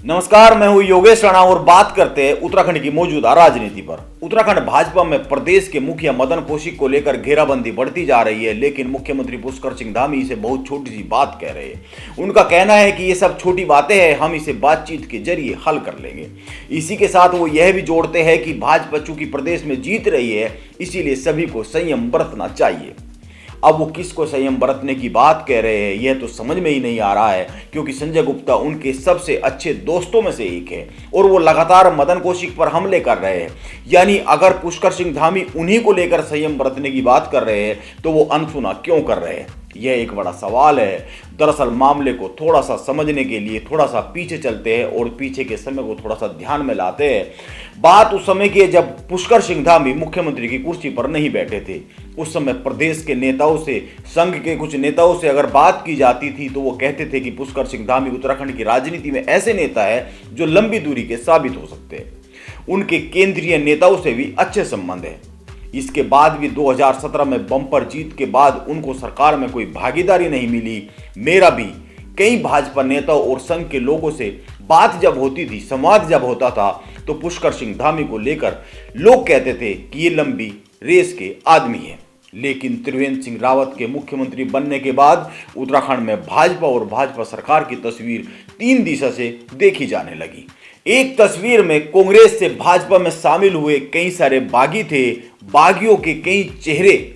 नमस्कार, मैं हूं योगेश राणा और बात करते हैं उत्तराखंड की मौजूदा राजनीति पर। उत्तराखंड भाजपा में प्रदेश के मुखिया मदन कौशिक को लेकर घेराबंदी बढ़ती जा रही है, लेकिन मुख्यमंत्री पुष्कर सिंह धामी इसे बहुत छोटी सी बात कह रहे हैं। उनका कहना है कि ये सब छोटी बातें हैं, हम इसे बातचीत के जरिए हल कर लेंगे। इसी के साथ वो यह भी जोड़ते हैं कि भाजपा चूंकि प्रदेश में जीत रही है, इसीलिए सभी को संयम बरतना चाहिए। अब वो किसको संयम बरतने की बात कह रहे हैं, यह तो समझ में ही नहीं आ रहा है, क्योंकि संजय गुप्ता उनके सबसे अच्छे दोस्तों में से एक है और वो लगातार मदन कौशिक पर हमले कर रहे हैं। यानी अगर पुष्कर सिंह धामी उन्हीं को लेकर संयम बरतने की बात कर रहे हैं, तो वो अनसुना क्यों कर रहे हैं? यह एक बड़ा सवाल है। दरअसल मामले को थोड़ा सा समझने के लिए थोड़ा सा पीछे चलते हैं और पीछे के समय को थोड़ा सा ध्यान में लाते हैं। बात उस समय की है जब पुष्कर सिंह धामी मुख्यमंत्री की कुर्सी पर नहीं बैठे थे। उस समय प्रदेश के नेताओं से, संघ के कुछ नेताओं से अगर बात की जाती थी तो वो कहते थे कि पुष्कर सिंह धामी उत्तराखंड की राजनीति में ऐसे नेता है जो लंबी दूरी के साबित हो सकते हैं। उनके केंद्रीय नेताओं से भी अच्छे संबंध है। इसके बाद भी 2017 में बम्पर जीत के बाद उनको सरकार में कोई भागीदारी नहीं मिली। मेरा भी कई भाजपा नेताओं और संघ के लोगों से बात जब होती थी, संवाद जब होता था, तो पुष्कर सिंह धामी को लेकर लोग कहते थे कि ये लंबी रेस के आदमी है। लेकिन त्रिवेंद्र सिंह रावत के मुख्यमंत्री बनने के बाद उत्तराखंड में भाजपा और भाजपा सरकार की तस्वीर तीन दिशा से देखी जाने लगी। एक तस्वीर में कांग्रेस से भाजपा में शामिल हुए कई सारे बागी थे, बागियों के कई चेहरे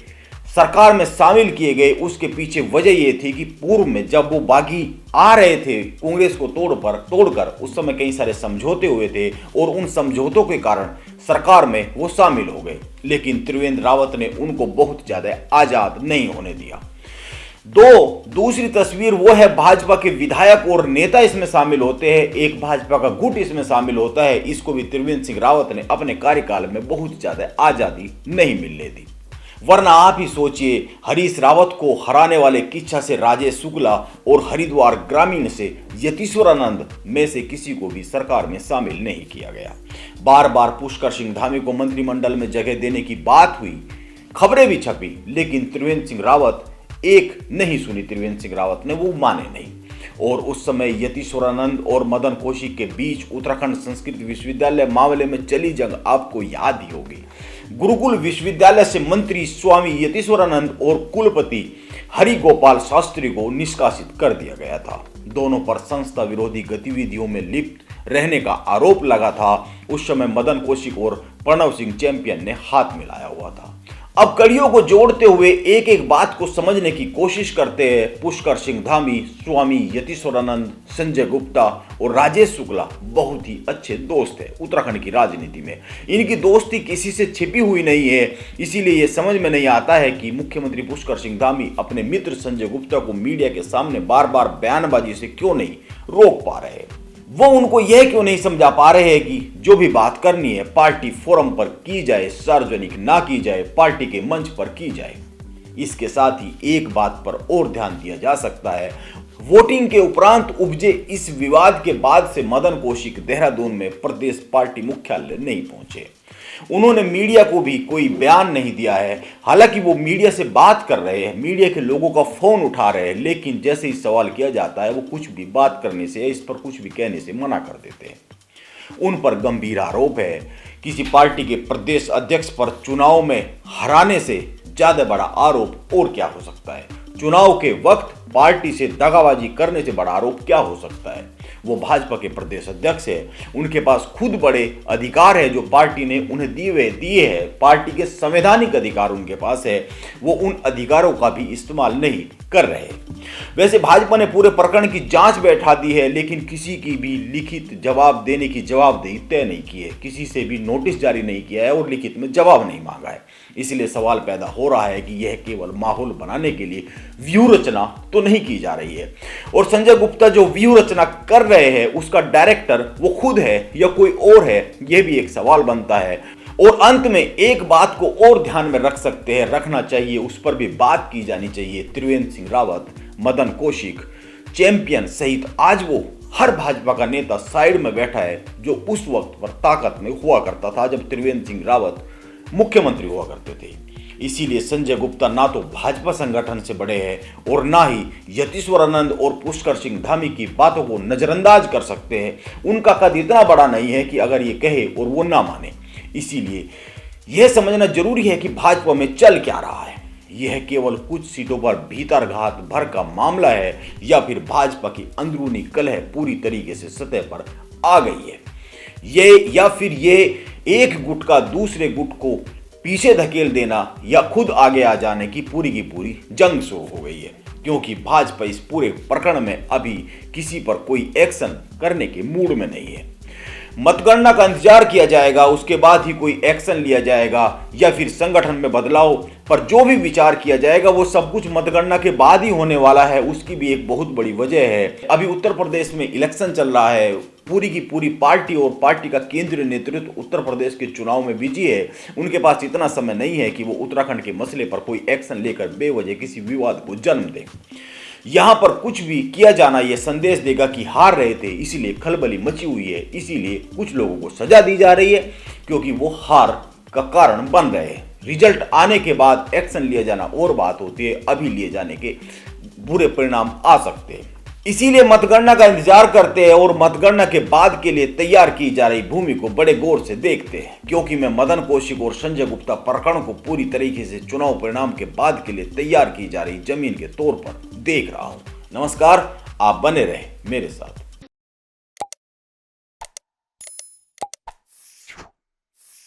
सरकार में शामिल किए गए। उसके पीछे वजह यह थी कि पूर्व में जब वो बागी आ रहे थे कांग्रेस को तोड़कर उस समय कई सारे समझौते हुए थे और उन समझौतों के कारण सरकार में वो शामिल हो गए। लेकिन त्रिवेंद्र रावत ने उनको बहुत ज्यादा आजाद नहीं होने दिया। दूसरी तस्वीर वो है भाजपा के विधायक और नेता इसमें शामिल होते हैं, एक भाजपा का गुट इसमें शामिल होता है। इसको भी त्रिवेंद्र सिंह रावत ने अपने कार्यकाल में बहुत ज्यादा आजादी नहीं मिलने दी। वरना आप ही सोचिए, हरीश रावत को हराने वाले किच्छा से राजेश शुक्ला और हरिद्वार ग्रामीण से यतीश्वरानंद में से किसी को भी सरकार में शामिल नहीं किया गया। बार बार पुष्कर सिंह धामी को मंत्रिमंडल में जगह देने की बात हुई, खबरें भी छपी, लेकिन त्रिवेंद्र सिंह रावत एक नहीं सुनी। त्रिवेंद्र सिंह रावत ने वो माने नहीं। और उस समय यतीश्वरानंद और मदन कौशिक के बीच उत्तराखंड संस्कृत विश्वविद्यालय मामले में चली जंग आपको याद ही होगी। गुरुकुल विश्वविद्यालय से मंत्री स्वामी यतीश्वरानंद और कुलपति हरि गोपाल शास्त्री को निष्कासित कर दिया गया था। दोनों पर संस्था विरोधी गतिविधियों में लिप्त रहने का आरोप लगा था। उस समय मदन कौशिक और प्रणव सिंह चैंपियन ने हाथ मिलाया हुआ था। अब कड़ियों को जोड़ते हुए एक एक बात को समझने की कोशिश करते हैं। पुष्कर सिंह धामी, स्वामी यतीश्वरानंद, संजय गुप्ता और राजेश शुक्ला बहुत ही अच्छे दोस्त हैं उत्तराखंड की राजनीति में। इनकी दोस्ती किसी से छिपी हुई नहीं है। इसीलिए यह समझ में नहीं आता है कि मुख्यमंत्री पुष्कर सिंह धामी अपने मित्र संजय गुप्ता को मीडिया के सामने बार बार बयानबाजी से क्यों नहीं रोक पा रहे हैं। वो उनको यह क्यों नहीं समझा पा रहे हैं कि जो भी बात करनी है पार्टी फोरम पर की जाए, सार्वजनिक ना की जाए, पार्टी के मंच पर की जाए। इसके साथ ही एक बात पर और ध्यान दिया जा सकता है, वोटिंग के उपरांत उपजे इस विवाद के बाद से मदन कौशिक देहरादून में प्रदेश पार्टी मुख्यालय नहीं पहुंचे। उन्होंने मीडिया को भी कोई बयान नहीं दिया है। हालांकि वो मीडिया से बात कर रहे हैं, मीडिया के लोगों का फोन उठा रहे हैं, लेकिन जैसे ही सवाल किया जाता है वो कुछ भी बात करने से या इस पर कुछ भी कहने से मना कर देते हैं। उन पर गंभीर आरोप है। किसी पार्टी के प्रदेश अध्यक्ष पर चुनाव में हराने से ज्यादा बड़ा आरोप और क्या हो सकता है? चुनाव के वक्त पार्टी से दगाबाजी करने से बड़ा आरोप क्या हो सकता है? वो भाजपा के प्रदेश अध्यक्ष है, उनके पास खुद बड़े अधिकार है जो पार्टी ने उन्हें दिए हैं। पार्टी के संवैधानिक अधिकार उनके पास है, वो उन अधिकारों का भी इस्तेमाल नहीं कर रहे। वैसे भाजपा ने पूरे प्रकरण की जांच बैठा दी है, लेकिन किसी की भी लिखित जवाब देने की जवाबदेही तय नहीं की है। किसी से भी नोटिस जारी नहीं किया है और लिखित में जवाब नहीं मांगा है। इसलिए सवाल पैदा हो रहा है कि यह केवल माहौल बनाने के लिए व्यूह रचना तो नहीं की जा रही है। और संजय गुप्ता जो व्यूह रचना कर रहे हैं उसका डायरेक्टर वो खुद है या कोई और है, यह भी एक सवाल बनता है। और अंत में एक बात को और ध्यान में रख सकते हैं, रखना चाहिए, उस पर भी बात की जानी चाहिए। त्रिवेंद्र सिंह रावत, मदन कौशिक, चैंपियन सहित आज वो हर भाजपा का नेता साइड में बैठा है जो उस वक्त पर ताकत में हुआ करता था जब त्रिवेंद्र सिंह रावत मुख्यमंत्री हुआ करते थे। इसीलिए संजय गुप्ता ना तो भाजपा संगठन से बड़े हैं और ना ही यतीश्वर आनंद और पुष्कर सिंह धामी की बातों को नजरअंदाज कर सकते हैं। उनका कद इतना बड़ा नहीं है कि अगर ये कहे और वो ना माने। इसीलिए यह समझना जरूरी है कि भाजपा में चल क्या रहा है। यह केवल कुछ सीटों पर भीतरघात भर का मामला है या फिर भाजपा की अंदरूनी कलह पूरी तरीके से सतह पर आ गई है। ये एक गुट का दूसरे गुट को पीछे धकेल देना या खुद आगे आ जाने की पूरी जंग शुरू हो गई है, क्योंकि भाजपा इस पूरे प्रकरण में अभी किसी पर कोई एक्शन करने के मूड में नहीं है। मतगणना का इंतजार किया जाएगा, उसके बाद ही कोई एक्शन लिया जाएगा या फिर संगठन में बदलाव पर जो भी विचार किया जाएगा वो सब कुछ मतगणना के बाद ही होने वाला है। उसकी भी एक बहुत बड़ी वजह है, अभी उत्तर प्रदेश में इलेक्शन चल रहा है। पूरी की पूरी पार्टी और पार्टी का केंद्रीय नेतृत्व उत्तर प्रदेश के चुनाव में बिजी है। उनके पास इतना समय नहीं है कि वो उत्तराखंड के मसले पर कोई एक्शन लेकर बेवजह किसी विवाद को जन्म दे। यहां पर कुछ भी किया जाना यह संदेश देगा कि हार रहे थे, इसीलिए खलबली मची हुई है। इसीलिए कुछ लोगों को सजा दी जा रही है क्योंकि वो हार का कारण बन रहे हैं। रिजल्ट आने के बाद एक्शन लिया जाना और बात होती है, अभी लिए जाने के बुरे परिणाम आ सकते हैं। इसीलिए मतगणना का इंतजार करते हैं और मतगणना के बाद के लिए तैयार की जा रही भूमि को बड़े गौर से देखते हैं, क्योंकि मैं मदन कौशिक और संजय गुप्ता प्रकरण को पूरी तरीके से चुनाव परिणाम के बाद के लिए तैयार की जा रही जमीन के तौर पर देख रहा हूं। नमस्कार, आप बने रहे मेरे साथ।